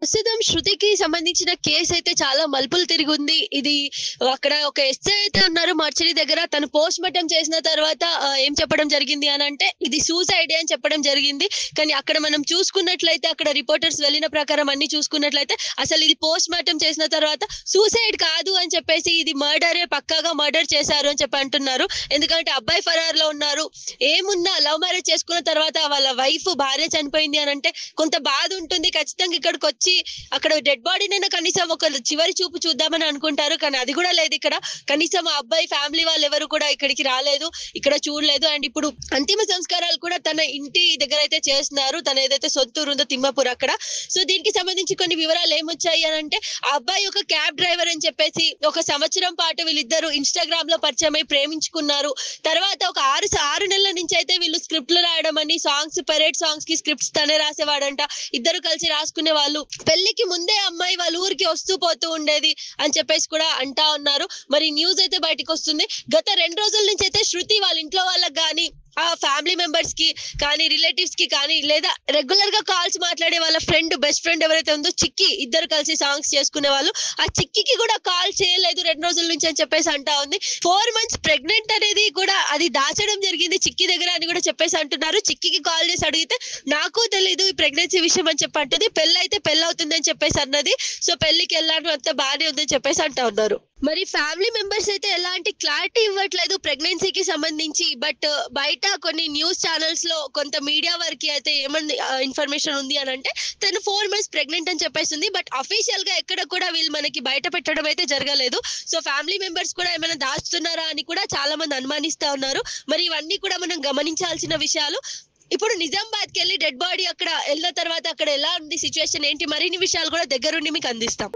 ప్రస్తుతం శృతికి సంబంధించిన కేస్ అయితే చాలా మలుపులు తిరిగుంది. ఇది అక్కడ ఒక ఎస్ఐ అయితే ఉన్నారు మర్చిడి దగ్గర. తను పోస్ట్‌మార్టం చేసిన తర్వాత ఏం చెప్పడం జరిగింది అనంటే, ఇది సూసైడే అని చెప్పడం జరిగింది. కానీ అక్కడ మనం చూసుకున్నట్లయితే అక్కడ రిపోర్టర్స్ వెళ్ళిన ప్రకారం అన్నీ చూసుకున్నట్లయితే అసలు ఇది పోస్ట్‌మార్టం చేసిన తర్వాత సూసైడ్ కాదు అని చెప్పేసి ఇది మర్డరే పక్కాగా మర్డర్ చేశారు అని చెప్పి అంటున్నారు. ఎందుకంటే అబ్బాయి ఫరార్‌లో ఉన్నారు. ఏమున్నా లవ్ మ్యారేజ్ చేసుకున్న తర్వాత వాళ్ళ భార్య చనిపోయింది అనంటే కొంత బాధ ఉంటుంది. ఖచ్చితంగా ఇక్కడికొచ్చి అక్కడ డెడ్ బాడీనైనా కనీసం ఒక చివరి చూపు చూద్దామని అనుకుంటారు. కానీ అది కూడా లేదు ఇక్కడ. కనీసం ఆ అబ్బాయి ఫ్యామిలీ వాళ్ళెవరు కూడా ఇక్కడికి రాలేదు. ఇక్కడ చూడలేదు. అండ్ ఇప్పుడు అంతిమ సంస్కారాలు కూడా తన ఇంటి దగ్గరైతే చేస్తున్నారు. తన ఏదైతే సొంతూరు ఉందో తిమ్మాపూర్ అక్కడ. సో దీనికి సంబంధించి కొన్ని వివరాలు ఏమొచ్చాయి అనంటే, ఆ అబ్బాయి ఒక క్యాబ్ డ్రైవర్ అని చెప్పేసి ఒక సంవత్సరం పాటు వీళ్ళిద్దరూ ఇన్‌స్టాగ్రామ్‌లో పరిచయమై ప్రేమించుకున్నారు. తర్వాత ఒక 6 నెలల నుంచి అయితే వీళ్ళు స్క్రిప్ట్‌లు రాయడం అని పరేడ్ సాంగ్స్‌కి స్క్రిప్ట్స్ తనే రాసేవాడంట. ఇద్దరు కలిసి రాసుకునేవాళ్ళు. పెళ్ళికి ముందే అమ్మాయి వాళ్ళ ఊరికి వస్తూ పోతూ ఉండేది అని చెప్పేసి కూడా అంటా ఉన్నారు. మరి న్యూస్ అయితే బయటికొస్తుంది. గత 2 రోజుల నుంచి అయితే శృతి వాళ్ళ ఇంట్లో వాళ్ళకి గాని, ఆ ఫ్యామిలీ మెంబర్స్‌కి కానీ, రిలేటివ్స్‌కి కానీ లేదా రెగ్యులర్‌గా కాల్స్ మాట్లాడే వాళ్ళ బెస్ట్ ఫ్రెండ్ ఎవరైతే ఉందో చిక్కి, ఇద్దరు కలిసి సాంగ్స్ చేసుకునేవాళ్ళు. ఆ చిక్కికి కూడా కాల్ చేయలేదు 2 రోజుల నుంచి అని చెప్పేసి అంటా ఉంది. 4 మంత్స్ ప్రెగ్నెంట్ అనేది కూడా అది దాచడం జరిగింది చిక్కి దగ్గర అని కూడా చెప్పేసి అంటున్నారు. చిక్కికి కాల్ చేసి అడిగితే నాకు తెలీదు ఈ ప్రెగ్నెన్సీ విషయం అని చెప్పి అంటుంది. పెళ్లయితే పెళ్లవుతుందని చెప్పేసి అన్నది. సో పెళ్లికెళ్ళాను అంతా బానే ఉందని చెప్పేసి అంటా ఉన్నారు. మరి ఫ్యామిలీ మెంబర్స్ అయితే ఎలాంటి క్లారిటీ ఇవ్వట్లేదు ప్రెగ్నెన్సీకి సంబంధించి. బట్ బయట కొన్ని న్యూస్ ఛానెల్స్‌లో కొంత మీడియా వరకి అయితే ఏమంది ఇన్ఫర్మేషన్ ఉంది అనంటే తను 4 మంత్స్ ప్రెగ్నెంట్ అని చెప్పేసింది. బట్ అఫీషియల్‌గా ఎక్కడ కూడా వీళ్ళు మనకి బయట పెట్టడం అయితే జరగలేదు. సో ఫ్యామిలీ మెంబర్స్ కూడా ఏమైనా దాస్తున్నారా అని కూడా చాలా మంది అనుమానిస్తా ఉన్నారు. మరి ఇవన్నీ కూడా మనం గమనించాల్సిన విషయాలు. ఇప్పుడు నిజామాబాద్‌కెళ్ళి డెడ్ బాడీ అక్కడ ఎళ్ళిన తర్వాత అక్కడ ఎలా ఉంది సిట్యుయేషన్ ఏంటి మరిన్ని విషయాలు కూడా దగ్గరుండి మీకు అందిస్తాం.